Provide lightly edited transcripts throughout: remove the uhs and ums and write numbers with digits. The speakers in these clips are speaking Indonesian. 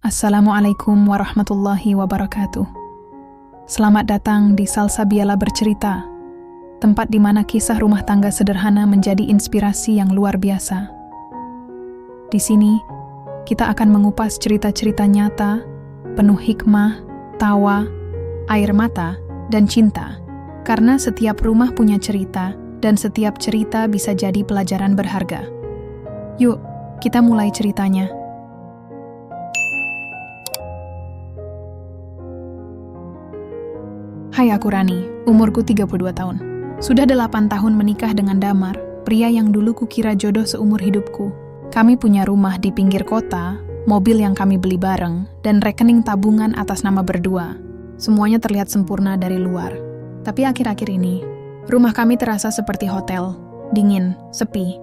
Assalamualaikum warahmatullahi wabarakatuh. Selamat datang di Salsabiala Bercerita, tempat di mana kisah rumah tangga sederhana menjadi inspirasi yang luar biasa. Di sini, kita akan mengupas cerita-cerita nyata, penuh hikmah, tawa, air mata, dan cinta. Karena setiap rumah punya cerita, dan setiap cerita bisa jadi pelajaran berharga. Yuk, kita mulai ceritanya. Hai, aku Rani, umurku 32 tahun. Sudah 8 tahun menikah dengan Damar, pria yang dulu kukira jodoh seumur hidupku. Kami punya rumah di pinggir kota, mobil yang kami beli bareng, dan rekening tabungan atas nama berdua. Semuanya terlihat sempurna dari luar. Tapi akhir-akhir ini, rumah kami terasa seperti hotel, dingin, sepi.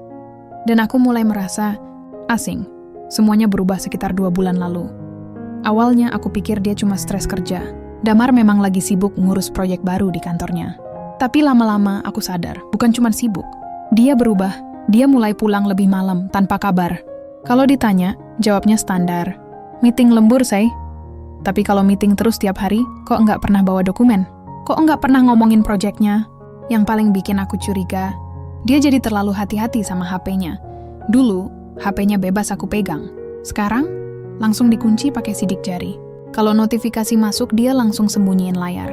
Dan aku mulai merasa asing. Semuanya berubah sekitar 2 bulan lalu. Awalnya aku pikir dia cuma stres kerja. Damar memang lagi sibuk ngurus proyek baru di kantornya. Tapi lama-lama aku sadar, bukan cuma sibuk. Dia berubah, dia mulai pulang lebih malam tanpa kabar. Kalau ditanya, jawabnya standar. Meeting lembur, say. Tapi kalau meeting terus tiap hari, kok nggak pernah bawa dokumen? Kok nggak pernah ngomongin proyeknya? Yang paling bikin aku curiga, dia jadi terlalu hati-hati sama HP-nya. Dulu, HP-nya bebas aku pegang. Sekarang, langsung dikunci pakai sidik jari. Kalau notifikasi masuk, dia langsung sembunyiin layar.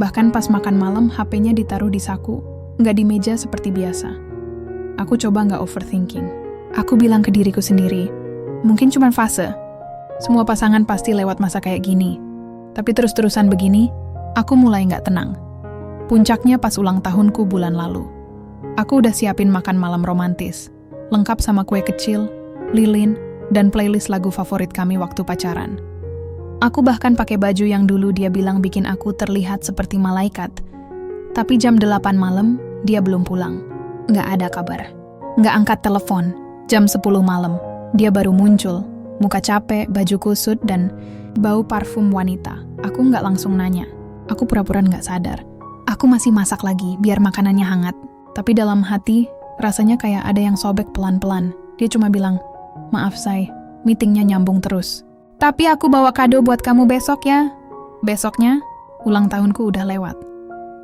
Bahkan pas makan malam, HP-nya ditaruh di saku, nggak di meja seperti biasa. Aku coba nggak overthinking. Aku bilang ke diriku sendiri, mungkin cuma fase. Semua pasangan pasti lewat masa kayak gini. Tapi terus-terusan begini, aku mulai nggak tenang. Puncaknya pas ulang tahunku bulan lalu. Aku udah siapin makan malam romantis, lengkap sama kue kecil, lilin, dan playlist lagu favorit kami waktu pacaran. Aku bahkan pakai baju yang dulu dia bilang bikin aku terlihat seperti malaikat. Tapi jam 8 malam, dia belum pulang. Nggak ada kabar. Nggak angkat telepon. Jam 10 malam, dia baru muncul. Muka capek, baju kusut, dan bau parfum wanita. Aku nggak langsung nanya. Aku pura-pura nggak sadar. Aku masih masak lagi, biar makanannya hangat. Tapi dalam hati, rasanya kayak ada yang sobek pelan-pelan. Dia cuma bilang, maaf say, meetingnya nyambung terus. Tapi aku bawa kado buat kamu besok ya. Besoknya, ulang tahunku udah lewat.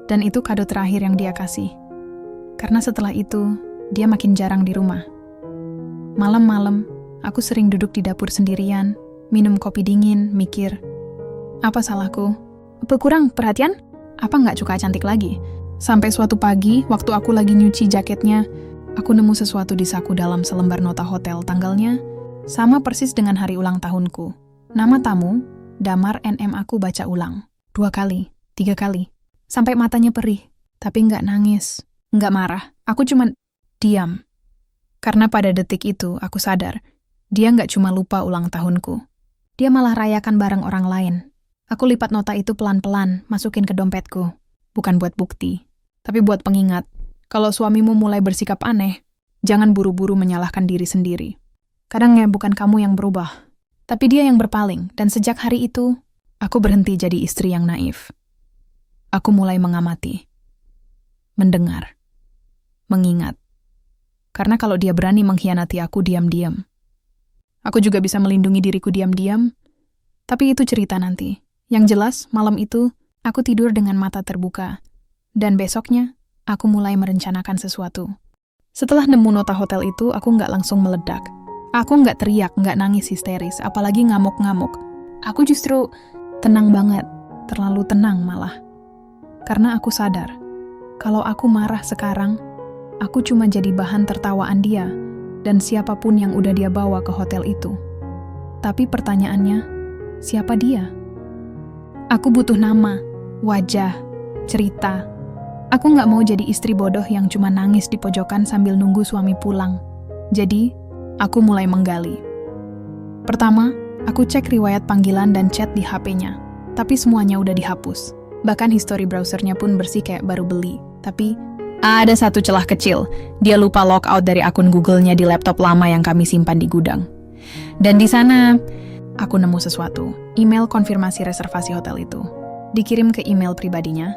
Dan itu kado terakhir yang dia kasih. Karena setelah itu, dia makin jarang di rumah. Malam-malam, aku sering duduk di dapur sendirian, minum kopi dingin, mikir, apa salahku? Apa kurang perhatian? Apa nggak suka cantik lagi? Sampai suatu pagi, waktu aku lagi nyuci jaketnya, aku nemu sesuatu di saku dalam selembar nota hotel. Tanggalnya sama persis dengan hari ulang tahunku. Nama tamu, Damar NM. Aku baca ulang. 2 kali, 3 kali. Sampai matanya perih. Tapi nggak nangis, nggak marah. Aku cuma diam. Karena pada detik itu, aku sadar, dia nggak cuma lupa ulang tahunku. Dia malah rayakan bareng orang lain. Aku lipat nota itu pelan-pelan, masukin ke dompetku. Bukan buat bukti, tapi buat pengingat. Kalau suamimu mulai bersikap aneh, jangan buru-buru menyalahkan diri sendiri. Kadang ya bukan kamu yang berubah, tapi dia yang berpaling, dan sejak hari itu, aku berhenti jadi istri yang naif. Aku mulai mengamati, mendengar, mengingat. Karena kalau dia berani mengkhianati aku diam-diam, aku juga bisa melindungi diriku diam-diam, tapi itu cerita nanti. Yang jelas, malam itu, aku tidur dengan mata terbuka, dan besoknya, aku mulai merencanakan sesuatu. Setelah nemu nota hotel itu, aku nggak langsung meledak. Aku nggak teriak, nggak nangis histeris, apalagi ngamuk-ngamuk. Aku justru tenang banget, terlalu tenang malah. Karena aku sadar, kalau aku marah sekarang, aku cuma jadi bahan tertawaan dia dan siapapun yang udah dia bawa ke hotel itu. Tapi pertanyaannya, siapa dia? Aku butuh nama, wajah, cerita. Aku nggak mau jadi istri bodoh yang cuma nangis di pojokan sambil nunggu suami pulang. Jadi, aku mulai menggali. Pertama, aku cek riwayat panggilan dan chat di HP-nya. Tapi semuanya udah dihapus. Bahkan history browsernya pun bersih kayak baru beli. Tapi, ada satu celah kecil. Dia lupa logout dari akun Google-nya di laptop lama yang kami simpan di gudang. Dan di sana, aku nemu sesuatu. Email konfirmasi reservasi hotel itu. Dikirim ke email pribadinya.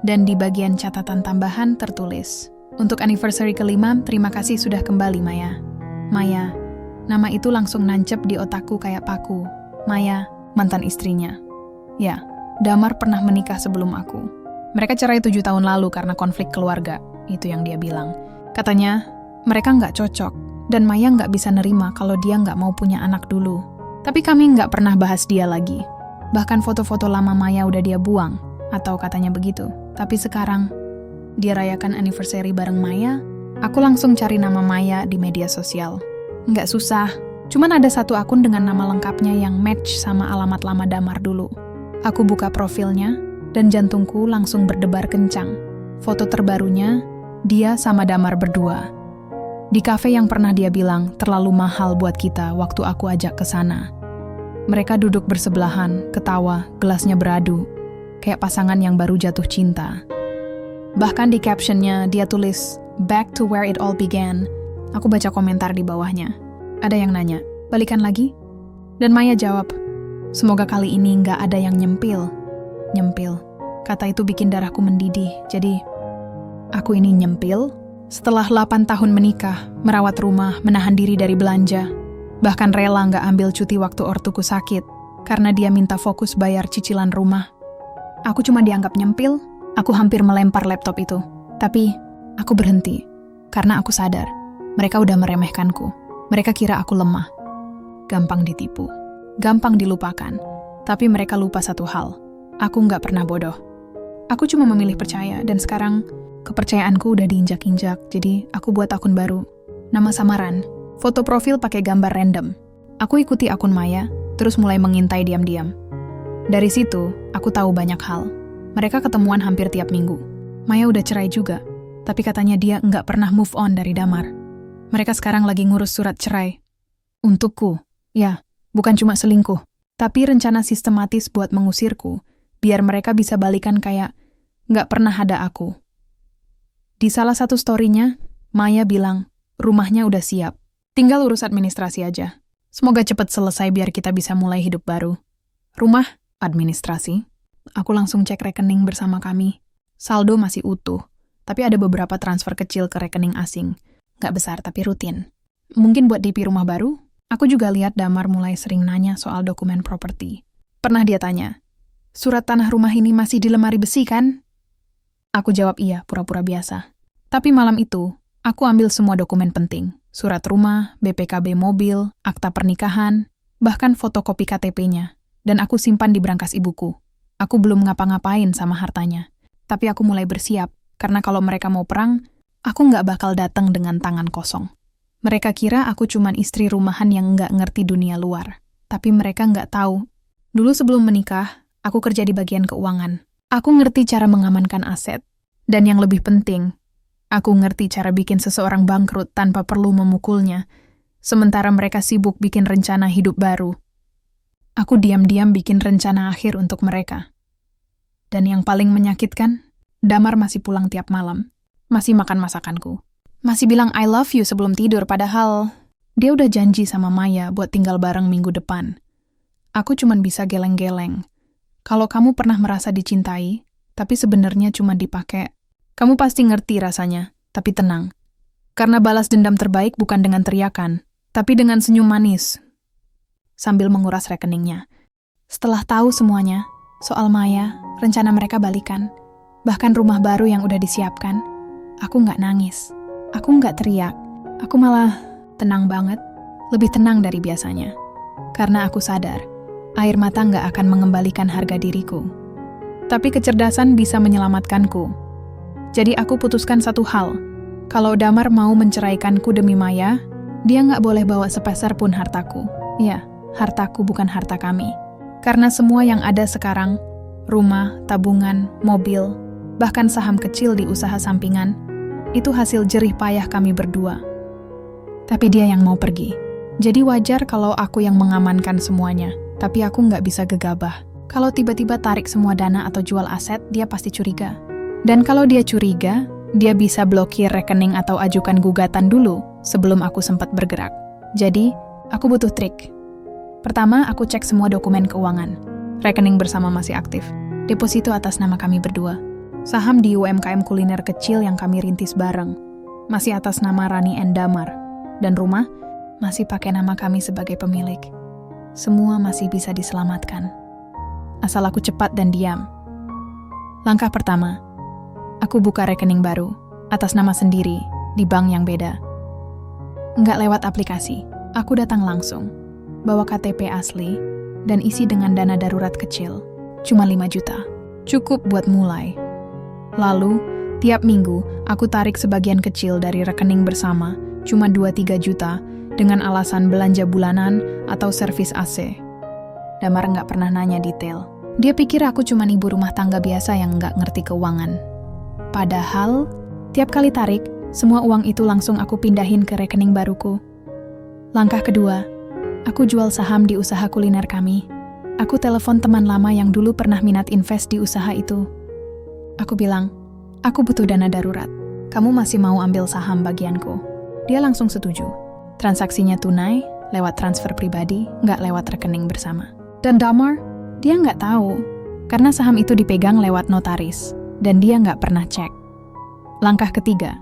Dan di bagian catatan tambahan tertulis, untuk anniversary ke-5, terima kasih sudah kembali, Maya. Maya, nama itu langsung nancep di otakku kayak paku. Maya, mantan istrinya. Ya, Damar pernah menikah sebelum aku. Mereka cerai 7 tahun lalu karena konflik keluarga, itu yang dia bilang. Katanya, mereka nggak cocok, dan Maya nggak bisa nerima kalau dia nggak mau punya anak dulu. Tapi kami nggak pernah bahas dia lagi. Bahkan foto-foto lama Maya udah dia buang, atau katanya begitu. Tapi sekarang, dia rayakan anniversary bareng Maya, aku langsung cari nama Maya di media sosial. Nggak susah, cuman ada satu akun dengan nama lengkapnya yang match sama alamat lama Damar dulu. Aku buka profilnya, dan jantungku langsung berdebar kencang. Foto terbarunya, dia sama Damar berdua. Di kafe yang pernah dia bilang terlalu mahal buat kita waktu aku ajak ke sana. Mereka duduk bersebelahan, ketawa, gelasnya beradu, kayak pasangan yang baru jatuh cinta. Bahkan di captionnya dia tulis, "Back to where it all began." Aku baca komentar di bawahnya. Ada yang nanya, "Balikan lagi?" Dan Maya jawab, "Semoga kali ini nggak ada yang nyempil." Nyempil. Kata itu bikin darahku mendidih. Jadi, aku ini nyempil? Setelah 8 tahun menikah, merawat rumah, menahan diri dari belanja, bahkan rela nggak ambil cuti waktu ortuku sakit, karena dia minta fokus bayar cicilan rumah. Aku cuma dianggap nyempil, aku hampir melempar laptop itu. Tapi, aku berhenti, karena aku sadar, mereka udah meremehkanku. Mereka kira aku lemah. Gampang ditipu, gampang dilupakan, tapi mereka lupa satu hal, aku nggak pernah bodoh. Aku cuma memilih percaya, dan sekarang, kepercayaanku udah diinjak-injak, jadi aku buat akun baru. Nama samaran, foto profil pakai gambar random. Aku ikuti akun Maya, terus mulai mengintai diam-diam. Dari situ, aku tahu banyak hal. Mereka ketemuan hampir tiap minggu. Maya udah cerai juga, tapi katanya dia nggak pernah move on dari Damar. Mereka sekarang lagi ngurus surat cerai. Untukku, ya, bukan cuma selingkuh, tapi rencana sistematis buat mengusirku, biar mereka bisa balikan kayak nggak pernah ada aku. Di salah satu story-nya, Maya bilang, rumahnya udah siap. Tinggal urus administrasi aja. Semoga cepat selesai biar kita bisa mulai hidup baru. Rumah, administrasi. Aku langsung cek rekening bersama kami. Saldo masih utuh, tapi ada beberapa transfer kecil ke rekening asing. Nggak besar tapi rutin. Mungkin buat DP rumah baru, aku juga lihat Damar mulai sering nanya soal dokumen properti. Pernah dia tanya, "Surat tanah rumah ini masih di lemari besi kan?" Aku jawab iya, pura-pura biasa. Tapi malam itu, aku ambil semua dokumen penting. Surat rumah, BPKB mobil, akta pernikahan, bahkan fotokopi KTP-nya. Dan aku simpan di brankas ibuku. Aku belum ngapa-ngapain sama hartanya. Tapi aku mulai bersiap, karena kalau mereka mau perang, aku nggak bakal datang dengan tangan kosong. Mereka kira aku cuman istri rumahan yang nggak ngerti dunia luar. Tapi mereka nggak tahu. Dulu sebelum menikah, aku kerja di bagian keuangan. Aku ngerti cara mengamankan aset. Dan yang lebih penting, aku ngerti cara bikin seseorang bangkrut tanpa perlu memukulnya. Sementara mereka sibuk bikin rencana hidup baru. Aku diam-diam bikin rencana akhir untuk mereka. Dan yang paling menyakitkan, Damar masih pulang tiap malam. Masih makan masakanku. Masih bilang I love you sebelum tidur, padahal dia udah janji sama Maya buat tinggal bareng minggu depan. Aku cuman bisa geleng-geleng. Kalau kamu pernah merasa dicintai, tapi sebenarnya cuma dipakai, kamu pasti ngerti rasanya, tapi tenang. Karena balas dendam terbaik bukan dengan teriakan, tapi dengan senyum manis. Sambil menguras rekeningnya. Setelah tahu semuanya, soal Maya, rencana mereka balikan, bahkan rumah baru yang udah disiapkan, aku nggak nangis. Aku nggak teriak. Aku malah tenang banget, lebih tenang dari biasanya. Karena aku sadar, air mata nggak akan mengembalikan harga diriku. Tapi kecerdasan bisa menyelamatkanku. Jadi aku putuskan satu hal. Kalau Damar mau menceraikanku demi Maya, dia nggak boleh bawa sepeser pun hartaku. Ya, hartaku bukan harta kami. Karena semua yang ada sekarang, rumah, tabungan, mobil, bahkan saham kecil di usaha sampingan, itu hasil jerih payah kami berdua. Tapi dia yang mau pergi. Jadi wajar kalau aku yang mengamankan semuanya. Tapi aku nggak bisa gegabah. Kalau tiba-tiba tarik semua dana atau jual aset, dia pasti curiga. Dan kalau dia curiga, dia bisa blokir rekening atau ajukan gugatan dulu sebelum aku sempat bergerak. Jadi, aku butuh trik. Pertama, aku cek semua dokumen keuangan. Rekening bersama masih aktif. Deposito atas nama kami berdua. Saham di UMKM kuliner kecil yang kami rintis bareng. Masih atas nama Rani and Damar. Dan rumah masih pakai nama kami sebagai pemilik. semua masih bisa diselamatkan. Asal aku cepat dan diam. Langkah pertama, aku buka rekening baru, atas nama sendiri, di bank yang beda. Nggak lewat aplikasi, aku datang langsung, bawa KTP asli, dan isi dengan dana darurat kecil, cuma 5 juta. Cukup buat mulai. Lalu, tiap minggu, aku tarik sebagian kecil dari rekening bersama, cuma 2-3 juta, dengan alasan belanja bulanan atau servis AC. Damar nggak pernah nanya detail. Dia pikir aku cuma ibu rumah tangga biasa yang nggak ngerti keuangan. Padahal, tiap kali tarik, semua uang itu langsung aku pindahin ke rekening baruku. Langkah kedua, aku jual saham di usaha kuliner kami. Aku telepon teman lama yang dulu pernah minat invest di usaha itu. Aku bilang, aku butuh dana darurat. Kamu masih mau ambil saham bagianku? Dia langsung setuju. Transaksinya tunai, lewat transfer pribadi, nggak lewat rekening bersama. Dan Damar, dia nggak tahu, karena saham itu dipegang lewat notaris, dan dia nggak pernah cek. Langkah ketiga,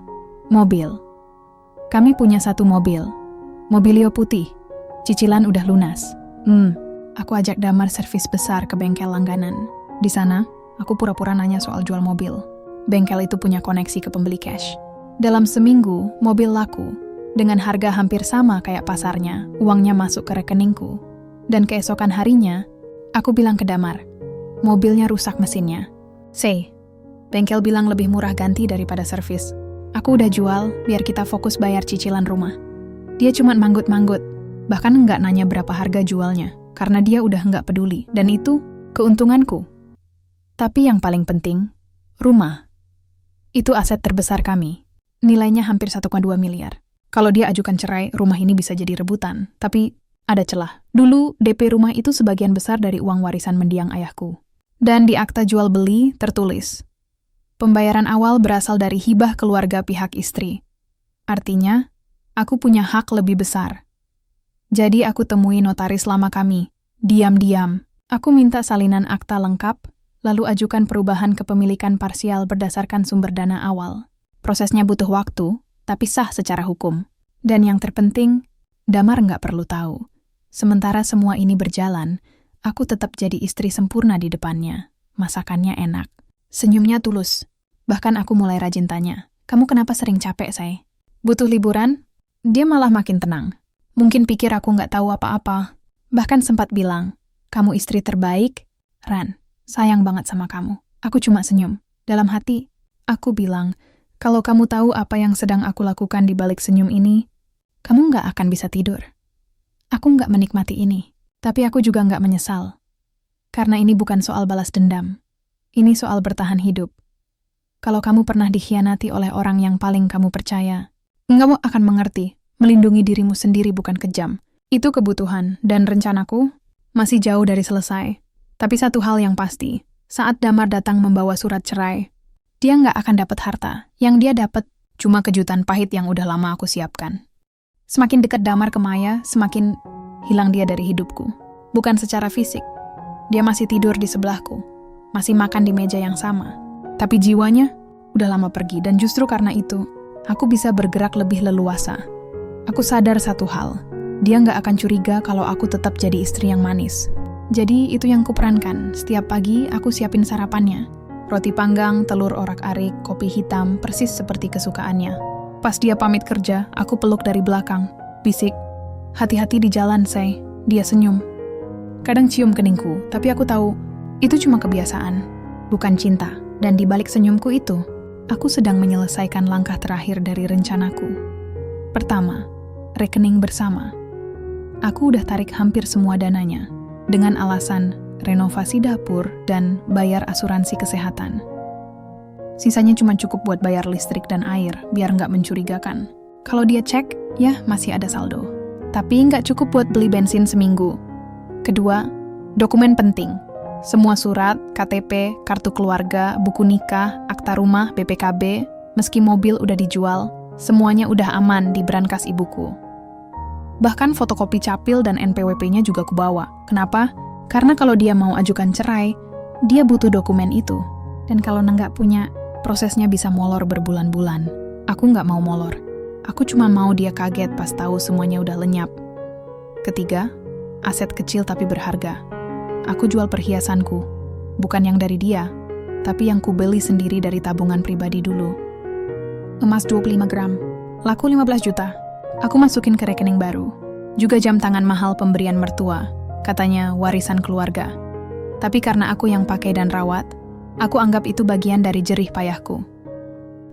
mobil. Kami punya 1 mobil, Mobilio putih, cicilan udah lunas. Aku ajak Damar servis besar ke bengkel langganan. Di sana, aku pura-pura nanya soal jual mobil. Bengkel itu punya koneksi ke pembeli cash. Dalam seminggu, mobil laku. Dengan harga hampir sama kayak pasarnya, uangnya masuk ke rekeningku. Dan keesokan harinya, aku bilang ke Damar, mobilnya rusak mesinnya. Bengkel bilang lebih murah ganti daripada servis. Aku udah jual, biar kita fokus bayar cicilan rumah. Dia cuma manggut-manggut, bahkan nggak nanya berapa harga jualnya, karena dia udah nggak peduli, dan itu keuntunganku. Tapi yang paling penting, rumah. Itu aset terbesar kami. Nilainya hampir 1,2 miliar. Kalau dia ajukan cerai, rumah ini bisa jadi rebutan. Tapi ada celah. Dulu, DP rumah itu sebagian besar dari uang warisan mendiang ayahku. Dan di akta jual beli tertulis, pembayaran awal berasal dari hibah keluarga pihak istri. Artinya, aku punya hak lebih besar. Jadi aku temui notaris lama kami. Diam-diam, aku minta salinan akta lengkap, lalu ajukan perubahan kepemilikan parsial berdasarkan sumber dana awal. Prosesnya butuh waktu, tapi sah secara hukum. Dan yang terpenting, Damar nggak perlu tahu. Sementara semua ini berjalan, aku tetap jadi istri sempurna di depannya. Masakannya enak. Senyumnya tulus. Bahkan aku mulai rajin tanya, kamu kenapa sering capek, say? Butuh liburan? Dia malah makin tenang. Mungkin pikir aku nggak tahu apa-apa. Bahkan sempat bilang, kamu istri terbaik, Ran. Sayang banget sama kamu. Aku cuma senyum. Dalam hati, aku bilang, kalau kamu tahu apa yang sedang aku lakukan di balik senyum ini, kamu nggak akan bisa tidur. Aku nggak menikmati ini, tapi aku juga nggak menyesal. Karena ini bukan soal balas dendam. Ini soal bertahan hidup. Kalau kamu pernah dikhianati oleh orang yang paling kamu percaya, kamu akan mengerti, melindungi dirimu sendiri bukan kejam. Itu kebutuhan, dan rencanaku masih jauh dari selesai. Tapi satu hal yang pasti, saat Damar datang membawa surat cerai, dia nggak akan dapat harta. Yang dia dapat cuma kejutan pahit yang udah lama aku siapkan. Semakin dekat Damar ke Maya, semakin hilang dia dari hidupku. Bukan secara fisik. Dia masih tidur di sebelahku. Masih makan di meja yang sama. Tapi jiwanya udah lama pergi, dan justru karena itu, aku bisa bergerak lebih leluasa. Aku sadar satu hal. Dia nggak akan curiga kalau aku tetap jadi istri yang manis. Jadi itu yang kuperankan. Setiap pagi aku siapin sarapannya. Roti panggang, telur orak-arik, kopi hitam, persis seperti kesukaannya. Pas dia pamit kerja, aku peluk dari belakang. Bisik, hati-hati di jalan, say. Dia senyum. Kadang cium keningku, tapi aku tahu, itu cuma kebiasaan, bukan cinta. Dan di balik senyumku itu, aku sedang menyelesaikan langkah terakhir dari rencanaku. Pertama, rekening bersama. Aku udah tarik hampir semua dananya, dengan alasan renovasi dapur dan bayar asuransi kesehatan. Sisanya cuma cukup buat bayar listrik dan air, biar nggak mencurigakan. Kalau dia cek, ya masih ada saldo. Tapi nggak cukup buat beli bensin seminggu. Kedua, dokumen penting. Semua surat, KTP, kartu keluarga, buku nikah, akta rumah, BPKB, meski mobil udah dijual, semuanya udah aman di brankas ibuku. Bahkan fotokopi capil dan NPWP-nya juga kubawa. Kenapa? Karena kalau dia mau ajukan cerai, dia butuh dokumen itu. Dan kalau nggak punya, prosesnya bisa molor berbulan-bulan. Aku nggak mau molor. Aku cuma mau dia kaget pas tahu semuanya udah lenyap. Ketiga, aset kecil tapi berharga. Aku jual perhiasanku, bukan yang dari dia, tapi yang kubeli sendiri dari tabungan pribadi dulu. Emas 25 gram, laku 15 juta. Aku masukin ke rekening baru. Juga jam tangan mahal pemberian mertua, katanya warisan keluarga. Tapi karena aku yang pakai dan rawat, aku anggap itu bagian dari jerih payahku.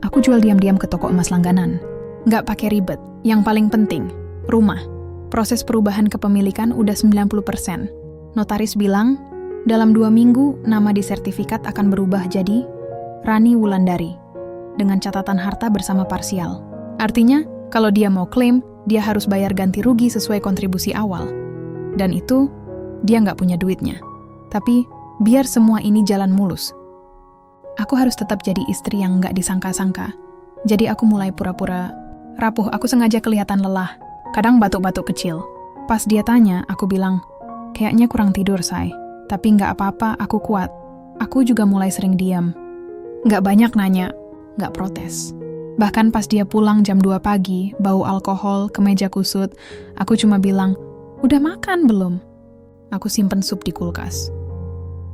Aku jual diam-diam ke toko emas langganan. Nggak pakai ribet. Yang paling penting, rumah. Proses perubahan kepemilikan udah 90%. Notaris bilang, dalam 2 minggu nama di sertifikat akan berubah jadi Rani Wulandari dengan catatan harta bersama parsial. Artinya, kalau dia mau klaim, dia harus bayar ganti rugi sesuai kontribusi awal. Dan itu, dia nggak punya duitnya. Tapi, biar semua ini jalan mulus. Aku harus tetap jadi istri yang nggak disangka-sangka. Jadi aku mulai pura-pura rapuh. Aku sengaja kelihatan lelah. Kadang batuk-batuk kecil. Pas dia tanya, aku bilang, kayaknya kurang tidur, Say. Tapi nggak apa-apa, aku kuat. Aku juga mulai sering diam. Nggak banyak nanya, nggak protes. Bahkan pas dia pulang jam 2 pagi, bau alkohol, kemeja kusut, aku cuma bilang, udah makan belum? Aku simpen sup di kulkas.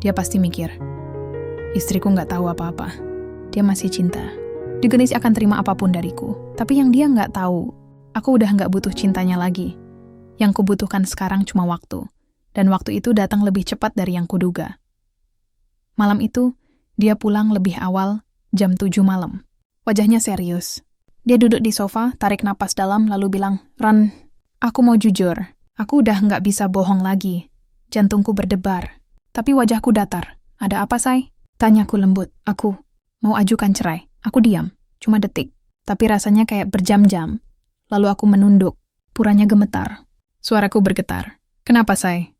Dia pasti mikir, istriku nggak tahu apa-apa. Dia masih cinta. Digenis akan terima apapun dariku. Tapi yang dia nggak tahu, aku udah nggak butuh cintanya lagi. Yang kubutuhkan sekarang cuma waktu. Dan waktu itu datang lebih cepat dari yang kuduga. Malam itu, dia pulang lebih awal, jam 7 malam. Wajahnya serius. Dia duduk di sofa, tarik napas dalam, lalu bilang, Ran, aku mau jujur. Aku udah nggak bisa bohong lagi. Jantungku berdebar. Tapi wajahku datar. Ada apa, Say? Tanyaku lembut. Aku mau ajukan cerai. Aku diam. Cuma detik. Tapi rasanya kayak berjam-jam. Lalu aku menunduk. Puranya gemetar. Suaraku bergetar. Kenapa, Say?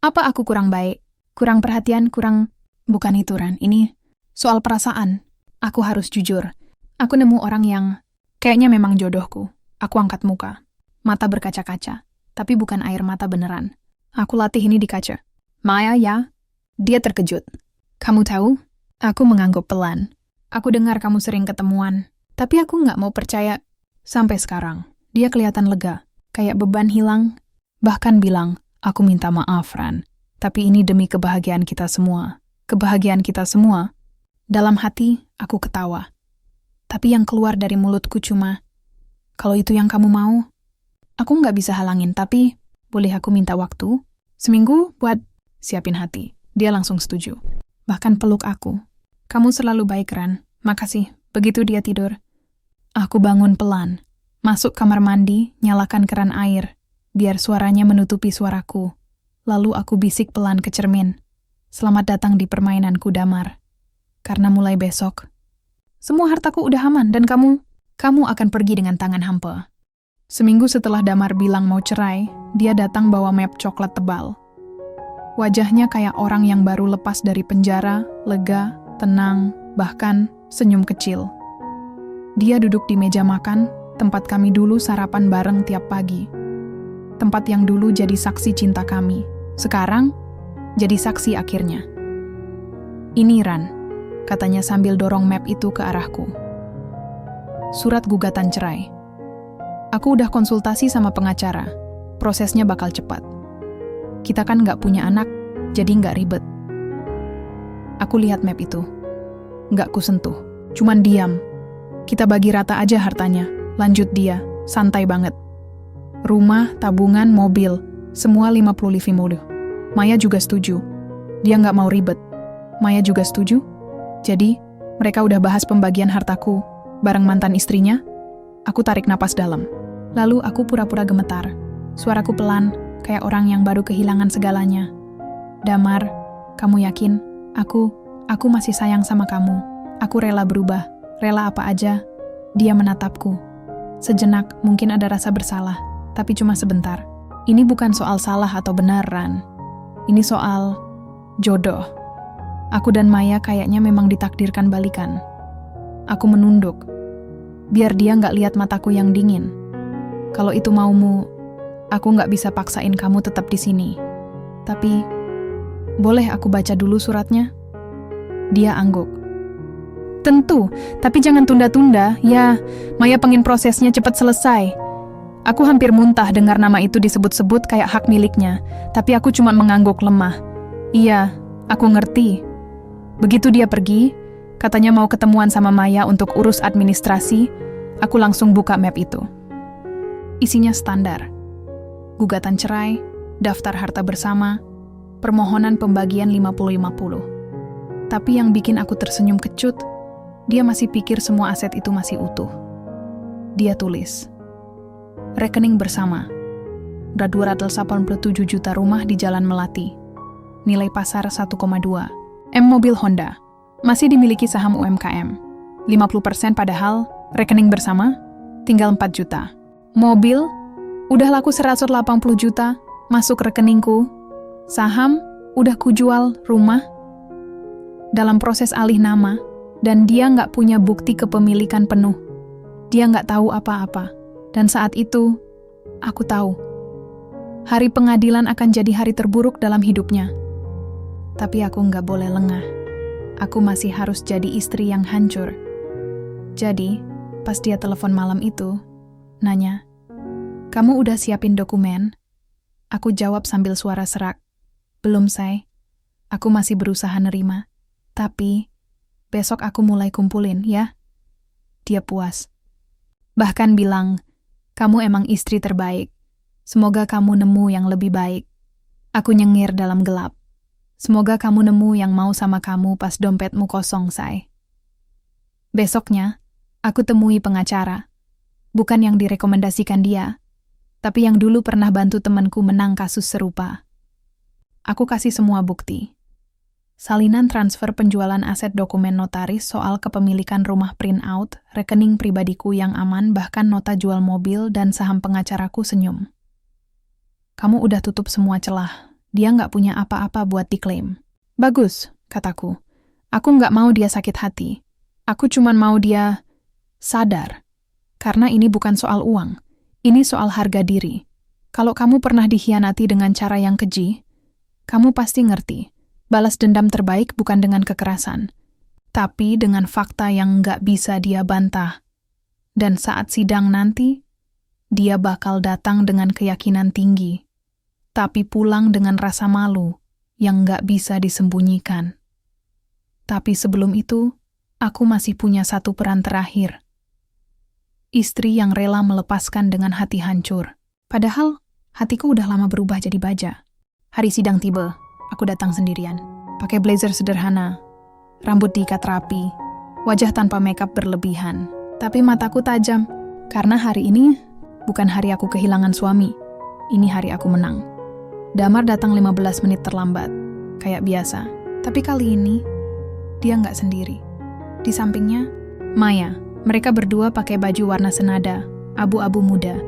Apa aku kurang baik? Kurang perhatian? Bukan itu, Ran. Ini soal perasaan. Aku harus jujur. Aku nemu orang yang kayaknya memang jodohku. Aku angkat muka. Mata berkaca-kaca. Tapi bukan air mata beneran. Aku latih ini di kaca. Maya, ya? Dia terkejut. Kamu tahu? Aku mengangguk pelan. Aku dengar kamu sering ketemuan. Tapi aku nggak mau percaya. Sampai sekarang, dia kelihatan lega. Kayak beban hilang. Bahkan bilang, aku minta maaf, Ran. Tapi ini demi kebahagiaan kita semua. Kebahagiaan kita semua. Dalam hati, aku ketawa. Tapi yang keluar dari mulutku cuma, kalau itu yang kamu mau, aku nggak bisa halangin, tapi boleh aku minta waktu? Seminggu buat siapin hati. Dia langsung setuju. Bahkan peluk aku. Kamu selalu baik, Ran. Makasih. Begitu dia tidur, aku bangun pelan. Masuk kamar mandi, nyalakan keran air, biar suaranya menutupi suaraku. Lalu aku bisik pelan ke cermin. Selamat datang di permainanku, Damar. Karena mulai besok, semua hartaku udah aman dan kamu akan pergi dengan tangan hampa. Seminggu setelah Damar bilang mau cerai, dia datang bawa map coklat tebal. Wajahnya kayak orang yang baru lepas dari penjara, lega, tenang, bahkan senyum kecil. Dia duduk di meja makan, tempat kami dulu sarapan bareng tiap pagi. Tempat yang dulu jadi saksi cinta kami, sekarang jadi saksi akhirnya. Ini, Ran, katanya sambil dorong map itu ke arahku. Surat gugatan cerai. Aku udah konsultasi sama pengacara. Prosesnya bakal cepat. Kita kan nggak punya anak, jadi nggak ribet. Aku lihat map itu. Nggak kusentuh, cuman diam. Kita bagi rata aja hartanya. Lanjut dia, santai banget. Rumah, tabungan, mobil, semua 50-50. Maya juga setuju. Dia nggak mau ribet. Maya juga setuju. Jadi, mereka udah bahas pembagian hartaku. Bareng mantan istrinya, aku tarik napas dalam. Lalu aku pura-pura gemetar. Suaraku pelan, kayak orang yang baru kehilangan segalanya. Damar, kamu yakin? Aku masih sayang sama kamu. Aku rela berubah, rela apa aja. Dia menatapku. Sejenak mungkin ada rasa bersalah, tapi cuma sebentar. Ini bukan soal salah atau benar, Ran. Ini soal jodoh. Aku dan Maya kayaknya memang ditakdirkan balikan. Aku menunduk, biar dia nggak lihat mataku yang dingin. Kalau itu maumu, aku nggak bisa paksain kamu tetap di sini. Tapi, boleh aku baca dulu suratnya? Dia angguk. Tentu, tapi jangan tunda-tunda. Ya, Maya pengen prosesnya cepat selesai. Aku hampir muntah dengar nama itu disebut-sebut kayak hak miliknya, tapi aku cuma mengangguk lemah. Iya, aku ngerti. Begitu dia pergi, katanya mau ketemuan sama Maya untuk urus administrasi, aku langsung buka map itu. Isinya standar. Gugatan cerai, daftar harta bersama, permohonan pembagian 50-50. Tapi yang bikin aku tersenyum kecut, dia masih pikir semua aset itu masih utuh. Dia tulis, rekening bersama, udah 287 juta rumah di Jalan Melati, nilai pasar 1,2, M mobil Honda, masih dimiliki saham UMKM, 50% padahal rekening bersama, tinggal 4 juta. Mobil, udah laku 180 juta, masuk rekeningku, saham, udah kujual rumah, dalam proses alih nama, dan dia nggak punya bukti kepemilikan penuh. Dia nggak tahu apa-apa. Dan saat itu, aku tahu. Hari pengadilan akan jadi hari terburuk dalam hidupnya. Tapi aku nggak boleh lengah. Aku masih harus jadi istri yang hancur. Jadi, pas dia telepon malam itu, nanya, "Kamu udah siapin dokumen?" Aku jawab sambil suara serak, "Belum, Say. Aku masih berusaha nerima. Tapi, besok aku mulai kumpulin, ya." Dia puas. Bahkan bilang, "Kamu emang istri terbaik. Semoga kamu nemu yang lebih baik." Aku nyengir dalam gelap. "Semoga kamu nemu yang mau sama kamu pas dompetmu kosong, Say." Besoknya, aku temui pengacara. Bukan yang direkomendasikan dia, tapi yang dulu pernah bantu temanku menang kasus serupa. Aku kasih semua bukti. Salinan transfer penjualan aset dokumen notaris soal kepemilikan rumah printout, rekening pribadiku yang aman, bahkan nota jual mobil dan saham pengacaraku senyum. "Kamu udah tutup semua celah. Dia nggak punya apa-apa buat diklaim." "Bagus," kataku. "Aku nggak mau dia sakit hati. Aku cuman mau dia sadar. Karena ini bukan soal uang. Ini soal harga diri. Kalau kamu pernah dikhianati dengan cara yang keji, kamu pasti ngerti. Balas dendam terbaik bukan dengan kekerasan, tapi dengan fakta yang nggak bisa dia bantah. Dan saat sidang nanti, dia bakal datang dengan keyakinan tinggi, tapi pulang dengan rasa malu yang nggak bisa disembunyikan. Tapi sebelum itu, aku masih punya satu peran terakhir. Istri yang rela melepaskan dengan hati hancur. Padahal, hatiku udah lama berubah jadi baja. Hari sidang tiba, aku datang sendirian. Pakai blazer sederhana, rambut diikat rapi, wajah tanpa makeup berlebihan. Tapi mataku tajam, karena hari ini bukan hari aku kehilangan suami. Ini hari aku menang. Damar datang 15 menit terlambat, kayak biasa. Tapi kali ini, dia nggak sendiri. Di sampingnya, Maya. Mereka berdua pakai baju warna senada, abu-abu muda,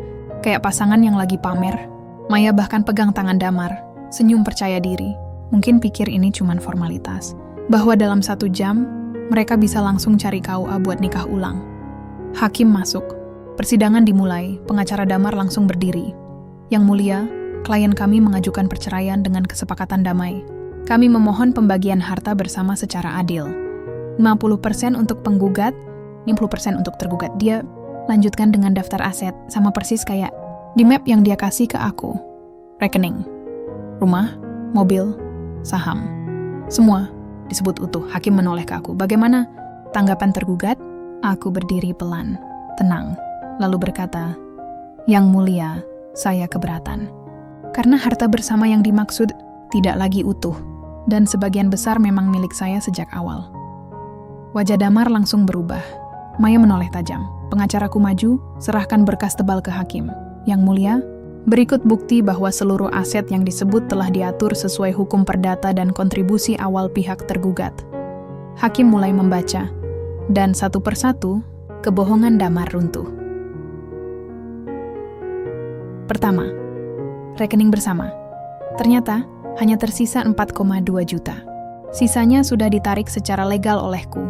kayak pasangan yang lagi pamer. Maya bahkan pegang tangan Damar, senyum percaya diri. Mungkin pikir ini cuman formalitas. Bahwa dalam 1 jam, mereka bisa langsung cari KUA buat nikah ulang. Hakim masuk. Persidangan dimulai, pengacara Damar langsung berdiri. "Yang mulia, klien kami mengajukan perceraian dengan kesepakatan damai. Kami memohon pembagian harta bersama secara adil. 50% untuk penggugat, 50% untuk tergugat." Dia lanjutkan dengan daftar aset, sama persis kayak di map yang dia kasih ke aku. Rekening, rumah, mobil, saham. Semua disebut utuh. Hakim menoleh ke aku. "Bagaimana tanggapan tergugat?" Aku berdiri pelan, tenang, lalu berkata, "Yang mulia, saya keberatan. Karena harta bersama yang dimaksud tidak lagi utuh, dan sebagian besar memang milik saya sejak awal." Wajah Damar langsung berubah. Maya menoleh tajam. Pengacaraku maju, serahkan berkas tebal ke hakim. "Yang mulia, berikut bukti bahwa seluruh aset yang disebut telah diatur sesuai hukum perdata dan kontribusi awal pihak tergugat." Hakim mulai membaca, dan satu persatu, kebohongan Damar runtuh. Pertama, rekening bersama. Ternyata, hanya tersisa 4,2 juta. Sisanya sudah ditarik secara legal olehku,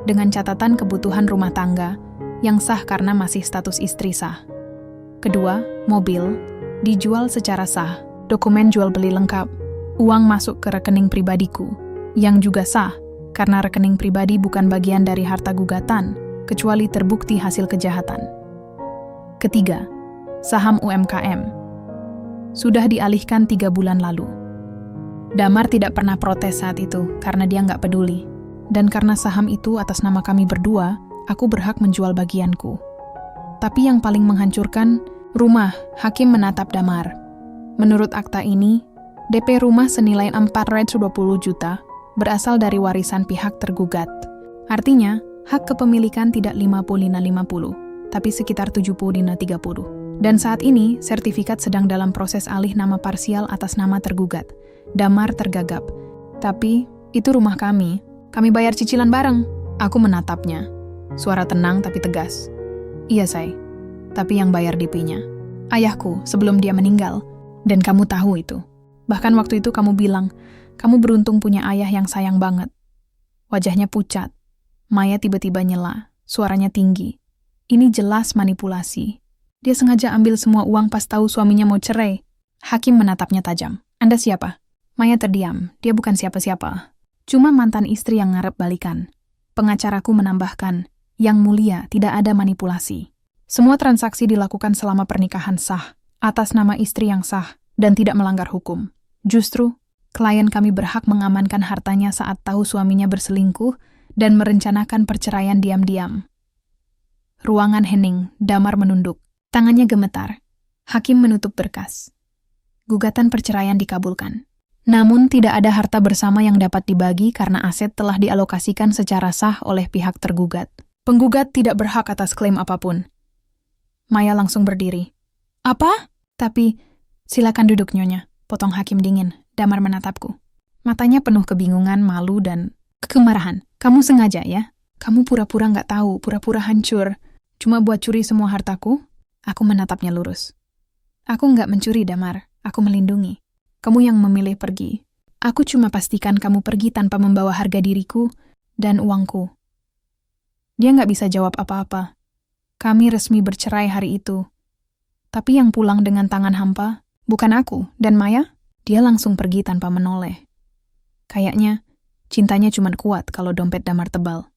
dengan catatan kebutuhan rumah tangga yang sah karena masih status istri sah. Kedua, mobil dijual secara sah, dokumen jual beli lengkap, uang masuk ke rekening pribadiku, yang juga sah karena rekening pribadi bukan bagian dari harta gugatan, kecuali terbukti hasil kejahatan. Ketiga, saham UMKM. Sudah dialihkan 3 bulan lalu. Damar tidak pernah protes saat itu karena dia nggak peduli. Dan karena saham itu atas nama kami berdua, aku berhak menjual bagianku. Tapi yang paling menghancurkan, rumah. Hakim menatap Damar. Menurut akta ini, DP rumah senilai 420 juta berasal dari warisan pihak tergugat. Artinya, hak kepemilikan tidak 50-50, tapi sekitar 70-30. Dan saat ini, sertifikat sedang dalam proses alih nama parsial atas nama tergugat. Damar tergagap. Tapi, itu rumah kami. Kami bayar cicilan bareng. Aku menatapnya. Suara tenang tapi tegas. Iya, Say. Tapi yang bayar DP-nya. Ayahku sebelum dia meninggal. Dan kamu tahu itu. Bahkan waktu itu kamu bilang, kamu beruntung punya ayah yang sayang banget. Wajahnya pucat. Maya tiba-tiba nyela. Suaranya tinggi. Ini jelas manipulasi. Dia sengaja ambil semua uang pas tahu suaminya mau cerai. Hakim menatapnya tajam. Anda siapa? Maya terdiam. Dia bukan siapa-siapa. Cuma mantan istri yang ngarep balikan. Pengacaraku menambahkan, yang mulia tidak ada manipulasi. Semua transaksi dilakukan selama pernikahan sah, atas nama istri yang sah, dan tidak melanggar hukum. Justru, klien kami berhak mengamankan hartanya saat tahu suaminya berselingkuh dan merencanakan perceraian diam-diam. Ruangan hening, Damar menunduk. Tangannya gemetar. Hakim menutup berkas. Gugatan perceraian dikabulkan. Namun tidak ada harta bersama yang dapat dibagi karena aset telah dialokasikan secara sah oleh pihak tergugat. Penggugat tidak berhak atas klaim apapun. Maya langsung berdiri. Apa? Tapi, silakan duduk Nyonya, potong hakim dingin. Damar menatapku. Matanya penuh kebingungan, malu, dan kemarahan. Kamu sengaja ya? Kamu pura-pura nggak tahu, pura-pura hancur. Cuma buat curi semua hartaku? Aku menatapnya lurus. Aku nggak mencuri, Damar. Aku melindungi. Kamu yang memilih pergi. Aku cuma pastikan kamu pergi tanpa membawa harga diriku dan uangku. Dia nggak bisa jawab apa-apa. Kami resmi bercerai hari itu. Tapi yang pulang dengan tangan hampa, bukan aku dan Maya. Dia langsung pergi tanpa menoleh. Kayaknya, cintanya cuma kuat kalau dompet Damar tebal.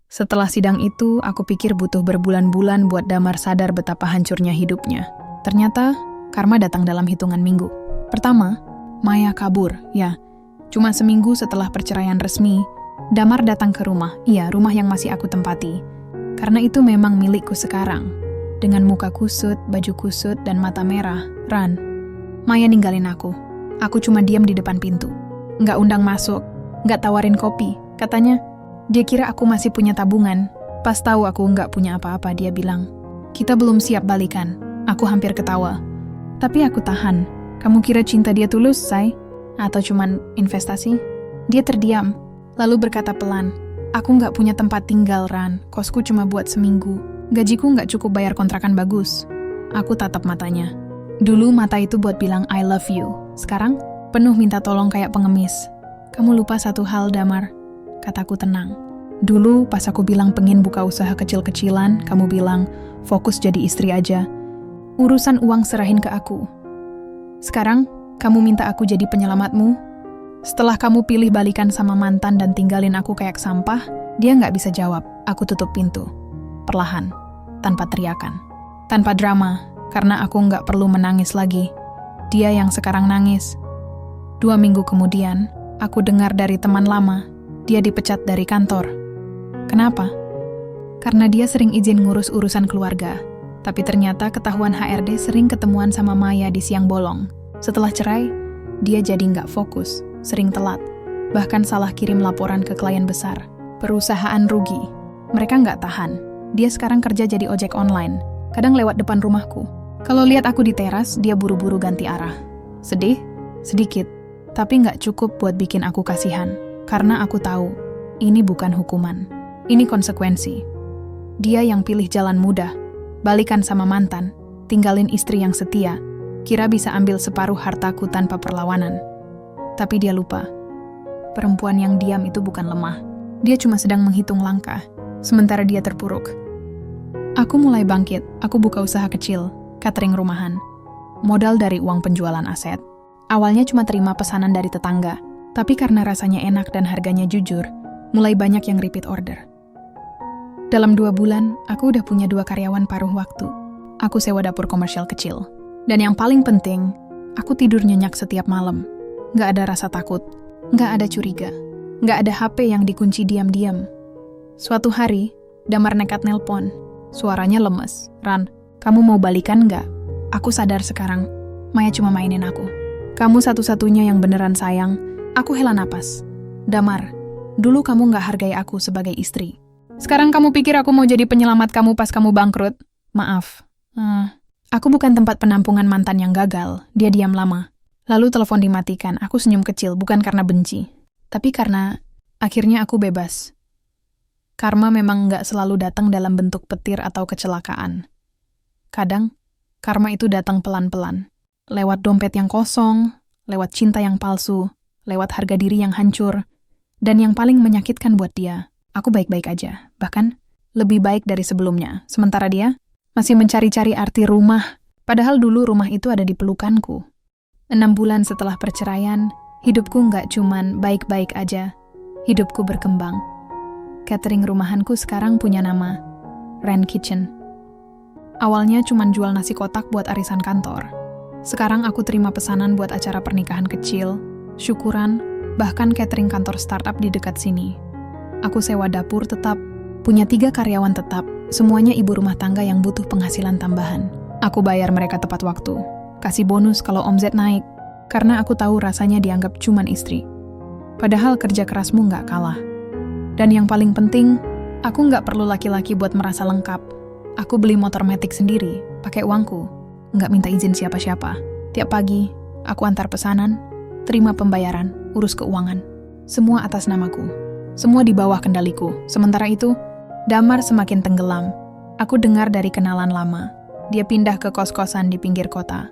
Setelah sidang itu, aku pikir butuh berbulan-bulan buat Damar sadar betapa hancurnya hidupnya. Ternyata, karma datang dalam hitungan minggu. Pertama, Maya kabur, ya. Cuma seminggu setelah perceraian resmi, Damar datang ke rumah, rumah yang masih aku tempati. Karena itu memang milikku sekarang. Dengan muka kusut, baju kusut, dan mata merah, Ran. Maya ninggalin aku. Aku cuma diam di depan pintu. Nggak undang masuk, nggak tawarin kopi. Katanya, dia kira aku masih punya tabungan. Pas tahu aku nggak punya apa-apa, dia bilang, kita belum siap balikan. Aku hampir ketawa. Tapi aku tahan. Kamu kira cinta dia tulus, Say? Atau cuman investasi? Dia terdiam, lalu berkata pelan, aku nggak punya tempat tinggal, Ran. Kosku cuma buat seminggu. Gajiku nggak cukup bayar kontrakan bagus. Aku tatap matanya. Dulu mata itu buat bilang I love you. Sekarang, penuh minta tolong kayak pengemis. Kamu lupa satu hal, Damar. Kataku tenang. Dulu pas aku bilang pengen buka usaha kecil-kecilan, kamu bilang, fokus jadi istri aja. Urusan uang serahin ke aku. Sekarang, kamu minta aku jadi penyelamatmu? Setelah kamu pilih balikan sama mantan dan tinggalin aku kayak sampah, dia nggak bisa jawab. Aku tutup pintu. Perlahan, tanpa teriakan. Tanpa drama, karena aku nggak perlu menangis lagi. Dia yang sekarang nangis. 2 minggu kemudian, aku dengar dari teman lama, dia dipecat dari kantor. Kenapa? Karena dia sering izin ngurus urusan keluarga. Tapi ternyata ketahuan HRD sering ketemuan sama Maya di siang bolong. Setelah cerai, dia jadi nggak fokus, sering telat. Bahkan salah kirim laporan ke klien besar. Perusahaan rugi. Mereka nggak tahan. Dia sekarang kerja jadi ojek online. Kadang lewat depan rumahku. Kalau lihat aku di teras, dia buru-buru ganti arah. Sedih? Sedikit. Tapi nggak cukup buat bikin aku kasihan. Karena aku tahu, ini bukan hukuman. Ini konsekuensi. Dia yang pilih jalan mudah. Balikan sama mantan, tinggalin istri yang setia, kira bisa ambil separuh hartaku tanpa perlawanan. Tapi dia lupa. Perempuan yang diam itu bukan lemah. Dia cuma sedang menghitung langkah, sementara dia terpuruk. Aku mulai bangkit, aku buka usaha kecil, catering rumahan. Modal dari uang penjualan aset. Awalnya cuma terima pesanan dari tetangga, tapi karena rasanya enak dan harganya jujur, mulai banyak yang repeat order. Dalam 2 bulan, aku udah punya 2 karyawan paruh waktu. Aku sewa dapur komersial kecil. Dan yang paling penting, aku tidur nyenyak setiap malam. Nggak ada rasa takut, nggak ada curiga, nggak ada HP yang dikunci diam-diam. Suatu hari, Damar nekat nelpon. Suaranya lemes. "Ran, kamu mau balikan nggak?" Aku sadar sekarang, Maya cuma mainin aku. "Kamu satu-satunya yang beneran sayang." Aku hela napas. "Damar, dulu kamu nggak hargai aku sebagai istri. Sekarang kamu pikir aku mau jadi penyelamat kamu pas kamu bangkrut? Maaf. Aku bukan tempat penampungan mantan yang gagal." Dia diam lama. Lalu telepon dimatikan. Aku senyum kecil, bukan karena benci, tapi karena akhirnya aku bebas. Karma memang nggak selalu datang dalam bentuk petir atau kecelakaan. Kadang, karma itu datang pelan-pelan. Lewat dompet yang kosong, lewat cinta yang palsu, lewat harga diri yang hancur, dan yang paling menyakitkan buat dia, aku baik-baik aja. Bahkan, lebih baik dari sebelumnya. Sementara dia masih mencari-cari arti rumah, padahal dulu rumah itu ada di pelukanku. 6 bulan setelah perceraian, hidupku nggak cuman baik-baik aja, hidupku berkembang. Catering rumahanku sekarang punya nama, Ren Kitchen. Awalnya cuman jual nasi kotak buat arisan kantor. Sekarang aku terima pesanan buat acara pernikahan kecil, syukuran, bahkan catering kantor startup di dekat sini. Aku sewa dapur tetap, punya 3 karyawan tetap, semuanya ibu rumah tangga yang butuh penghasilan tambahan. Aku bayar mereka tepat waktu, kasih bonus kalau omzet naik, karena aku tahu rasanya dianggap cuman istri. Padahal kerja kerasmu nggak kalah. Dan yang paling penting, aku nggak perlu laki-laki buat merasa lengkap. Aku beli motor matic sendiri, pakai uangku, nggak minta izin siapa-siapa. Tiap pagi, aku antar pesanan, terima pembayaran, urus keuangan. Semua atas namaku. Semua di bawah kendaliku. Sementara itu, Damar semakin tenggelam. Aku dengar dari kenalan lama. Dia pindah ke kos-kosan di pinggir kota.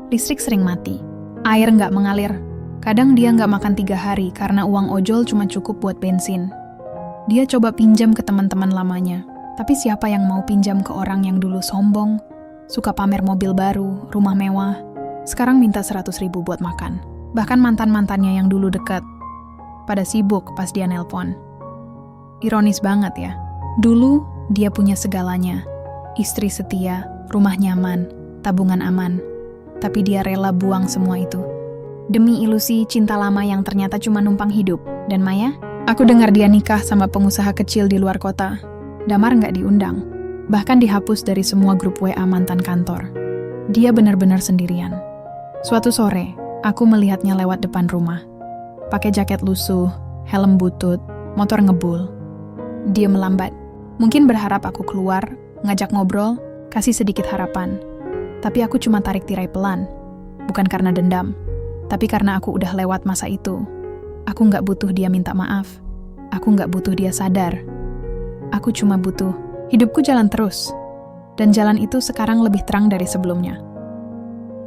Listrik sering mati. Air nggak mengalir. Kadang dia nggak makan 3 hari karena uang ojol cuma cukup buat bensin. Dia coba pinjam ke teman-teman lamanya. Tapi siapa yang mau pinjam ke orang yang dulu sombong, suka pamer mobil baru, rumah mewah, sekarang minta 100.000 buat makan. Bahkan mantan-mantannya yang dulu dekat, pada sibuk pas dia nelpon. Ironis banget ya. Dulu, dia punya segalanya. Istri setia, rumah nyaman, tabungan aman. Tapi dia rela buang semua itu demi ilusi cinta lama yang ternyata cuma numpang hidup. Dan Maya? Aku dengar dia nikah sama pengusaha kecil di luar kota. Damar nggak diundang. Bahkan dihapus dari semua grup WA mantan kantor. Dia benar-benar sendirian. Suatu sore, aku melihatnya lewat depan rumah. Pakai jaket lusuh, helm butut, motor ngebul. Dia melambat. Mungkin berharap aku keluar, ngajak ngobrol, kasih sedikit harapan. Tapi aku cuma tarik tirai pelan. Bukan karena dendam, tapi karena aku udah lewat masa itu. Aku nggak butuh dia minta maaf. Aku nggak butuh dia sadar. Aku cuma butuh hidupku jalan terus. Dan jalan itu sekarang lebih terang dari sebelumnya.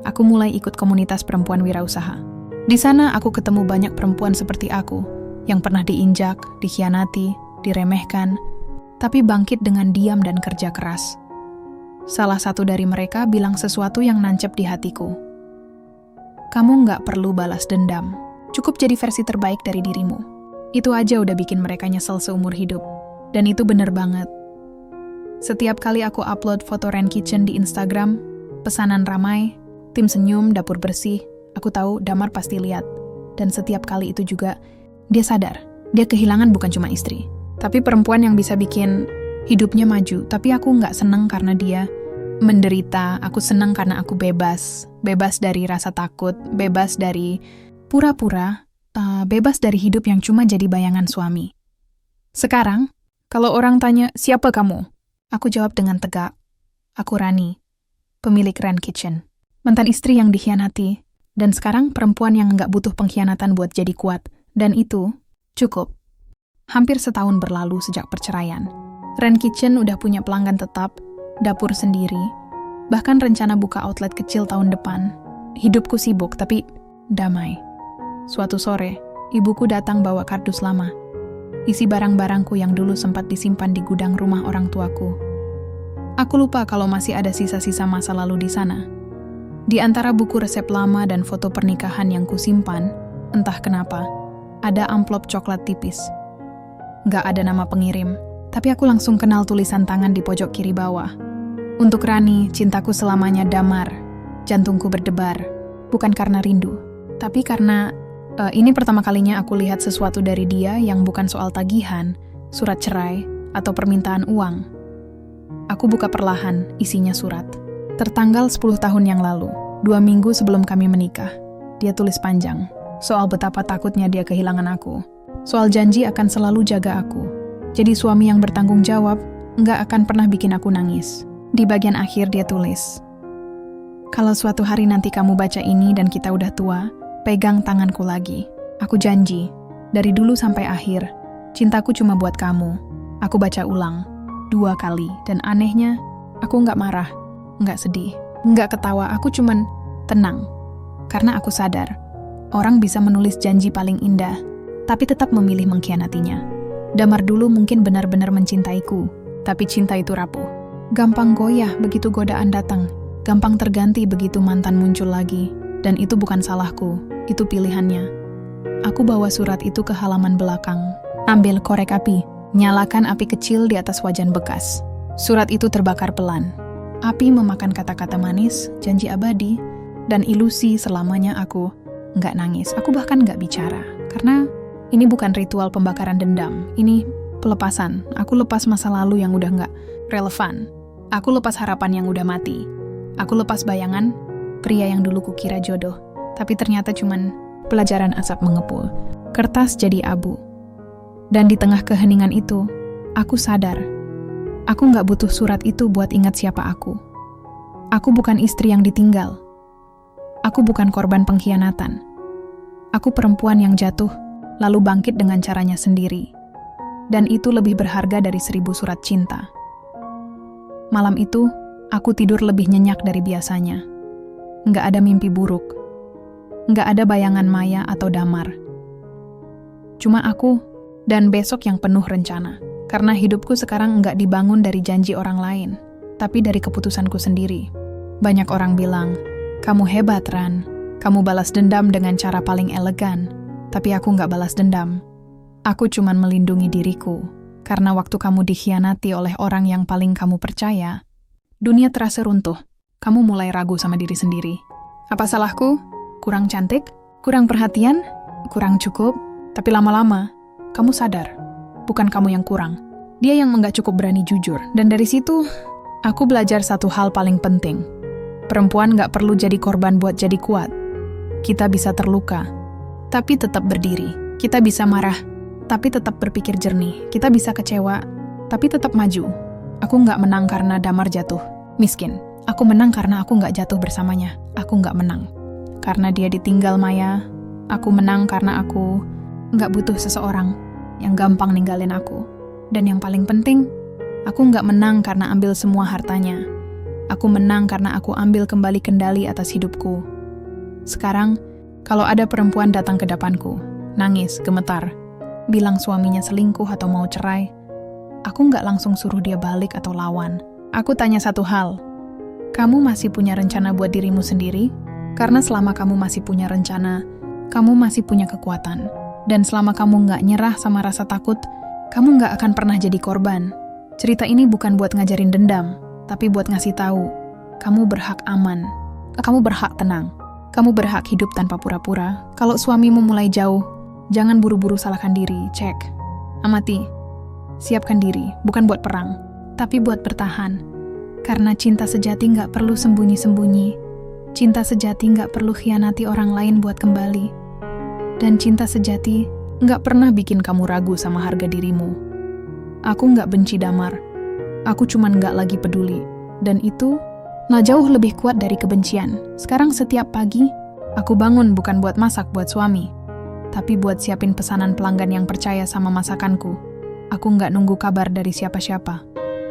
Aku mulai ikut komunitas perempuan wirausaha. Di sana aku ketemu banyak perempuan seperti aku, yang pernah diinjak, dikhianati, diremehkan, tapi bangkit dengan diam dan kerja keras. Salah satu dari mereka bilang sesuatu yang nancep di hatiku. Kamu nggak perlu balas dendam, cukup jadi versi terbaik dari dirimu. Itu aja udah bikin mereka nyesel seumur hidup. Dan itu bener banget. Setiap kali aku upload foto Ren Kitchen di Instagram, pesanan ramai, tim senyum, dapur bersih, aku tahu Damar pasti lihat. Dan setiap kali itu juga, dia sadar, dia kehilangan bukan cuma istri, tapi perempuan yang bisa bikin hidupnya maju. Tapi aku nggak seneng karena dia menderita, aku seneng karena aku bebas. Bebas dari rasa takut, bebas dari pura-pura, bebas dari hidup yang cuma jadi bayangan suami. Sekarang, kalau orang tanya, siapa kamu? Aku jawab dengan tegak, aku Rani, pemilik Ren Kitchen. Mantan istri yang dikhianati, dan sekarang perempuan yang nggak butuh pengkhianatan buat jadi kuat. Dan itu cukup. Hampir setahun berlalu sejak perceraian. Ren Kitchen udah punya pelanggan tetap, dapur sendiri, bahkan rencana buka outlet kecil tahun depan. Hidupku sibuk, tapi damai. Suatu sore, ibuku datang bawa kardus lama. Isi barang-barangku yang dulu sempat disimpan di gudang rumah orang tuaku. Aku lupa kalau masih ada sisa-sisa masa lalu di sana. Di antara buku resep lama dan foto pernikahan yang kusimpan, entah kenapa, ada amplop coklat tipis. Gak ada nama pengirim, tapi aku langsung kenal tulisan tangan di pojok kiri bawah. Untuk Rani, cintaku selamanya damar. Jantungku berdebar. Bukan karena rindu, tapi karena ini pertama kalinya aku lihat sesuatu dari dia yang bukan soal tagihan, surat cerai, atau permintaan uang. Aku buka perlahan, isinya surat. Tertanggal 10 tahun yang lalu, 2 minggu sebelum kami menikah. Dia tulis panjang, soal betapa takutnya dia kehilangan aku. Soal janji akan selalu jaga aku. Jadi suami yang bertanggung jawab, nggak akan pernah bikin aku nangis. Di bagian akhir dia tulis, "Kalau suatu hari nanti kamu baca ini dan kita udah tua, pegang tanganku lagi. Aku janji, dari dulu sampai akhir, cintaku cuma buat kamu." Aku baca ulang, 2 kali, dan anehnya, aku nggak marah, nggak sedih, nggak ketawa, aku cuman tenang. Karena aku sadar, orang bisa menulis janji paling indah, tapi tetap memilih mengkhianatinya. Damar dulu mungkin benar-benar mencintaiku, tapi cinta itu rapuh. Gampang goyah begitu godaan datang, gampang terganti begitu mantan muncul lagi. Dan itu bukan salahku, itu pilihannya. Aku bawa surat itu ke halaman belakang, ambil korek api, nyalakan api kecil di atas wajan bekas. Surat itu terbakar pelan. Api memakan kata-kata manis, janji abadi, dan ilusi selamanya aku nggak nangis. Aku bahkan nggak bicara, karena ini bukan ritual pembakaran dendam. Ini pelepasan. Aku lepas masa lalu yang udah nggak relevan. Aku lepas harapan yang udah mati. Aku lepas bayangan pria yang dulu kukira jodoh, tapi ternyata cuman pelajaran asap mengepul. Kertas jadi abu. Dan di tengah keheningan itu, aku sadar, aku nggak butuh surat itu buat ingat siapa aku. Aku bukan istri yang ditinggal. Aku bukan korban pengkhianatan. Aku perempuan yang jatuh, lalu bangkit dengan caranya sendiri. Dan itu lebih berharga dari 1000 surat cinta. Malam itu, aku tidur lebih nyenyak dari biasanya. Nggak ada mimpi buruk. Nggak ada bayangan Maya atau Damar. Cuma aku dan besok yang penuh rencana. Karena hidupku sekarang nggak dibangun dari janji orang lain, tapi dari keputusanku sendiri. Banyak orang bilang, "Kamu hebat, Ran. Kamu balas dendam dengan cara paling elegan." Tapi aku nggak balas dendam. Aku cuman melindungi diriku. Karena waktu kamu dikhianati oleh orang yang paling kamu percaya, dunia terasa runtuh. Kamu mulai ragu sama diri sendiri. Apa salahku? Kurang cantik? Kurang perhatian? Kurang cukup? Tapi lama-lama, kamu sadar, bukan kamu yang kurang. Dia yang nggak cukup berani jujur. Dan dari situ, aku belajar satu hal paling penting. Perempuan nggak perlu jadi korban buat jadi kuat. Kita bisa terluka, tapi tetap berdiri. Kita bisa marah, tapi tetap berpikir jernih. Kita bisa kecewa, tapi tetap maju. Aku nggak menang karena Damar jatuh miskin. Aku menang karena aku nggak jatuh bersamanya. Aku nggak menang karena dia ditinggal Maya. Aku menang karena aku nggak butuh seseorang yang gampang ninggalin aku. Dan yang paling penting, aku nggak menang karena ambil semua hartanya. Aku menang karena aku ambil kembali kendali atas hidupku. Sekarang, kalau ada perempuan datang ke depanku, nangis, gemetar, bilang suaminya selingkuh atau mau cerai, aku nggak langsung suruh dia balik atau lawan. Aku tanya satu hal, kamu masih punya rencana buat dirimu sendiri? Karena selama kamu masih punya rencana, kamu masih punya kekuatan. Dan selama kamu nggak nyerah sama rasa takut, kamu nggak akan pernah jadi korban. Cerita ini bukan buat ngajarin dendam, tapi buat ngasih tahu, kamu berhak aman, kamu berhak tenang, kamu berhak hidup tanpa pura-pura. Kalau suamimu mulai jauh, jangan buru-buru salahkan diri, cek, amati, siapkan diri, bukan buat perang, tapi buat bertahan. Karena cinta sejati nggak perlu sembunyi-sembunyi, cinta sejati nggak perlu khianati orang lain buat kembali, dan cinta sejati nggak pernah bikin kamu ragu sama harga dirimu. Aku nggak benci Damar, aku cuman nggak lagi peduli, dan itu jauh lebih kuat dari kebencian. Sekarang setiap pagi, aku bangun bukan buat masak buat suami, tapi buat siapin pesanan pelanggan yang percaya sama masakanku. Aku nggak nunggu kabar dari siapa-siapa.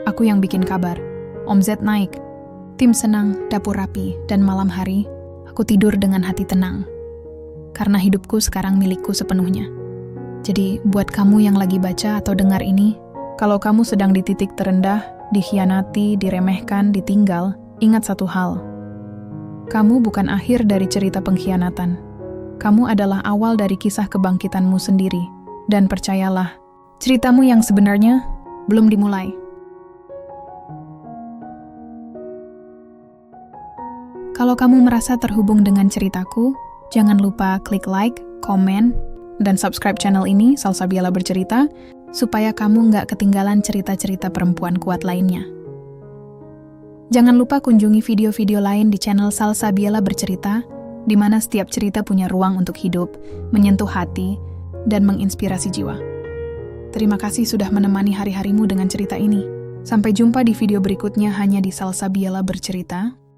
Aku yang bikin kabar. Omzet naik, tim senang, dapur rapi, dan malam hari, aku tidur dengan hati tenang. Karena hidupku sekarang milikku sepenuhnya. Jadi, buat kamu yang lagi baca atau dengar ini, kalau kamu sedang di titik terendah, dikhianati, diremehkan, ditinggal, ingat satu hal. Kamu bukan akhir dari cerita pengkhianatan. Kamu adalah awal dari kisah kebangkitanmu sendiri. Dan percayalah, ceritamu yang sebenarnya belum dimulai. Kalau kamu merasa terhubung dengan ceritaku, jangan lupa klik like, komen, dan subscribe channel ini, Salsabiela Bercerita, supaya kamu nggak ketinggalan cerita-cerita perempuan kuat lainnya. Jangan lupa kunjungi video-video lain di channel Salsabiela Bercerita, di mana setiap cerita punya ruang untuk hidup, menyentuh hati, dan menginspirasi jiwa. Terima kasih sudah menemani hari-harimu dengan cerita ini. Sampai jumpa di video berikutnya hanya di Salsabiela Bercerita.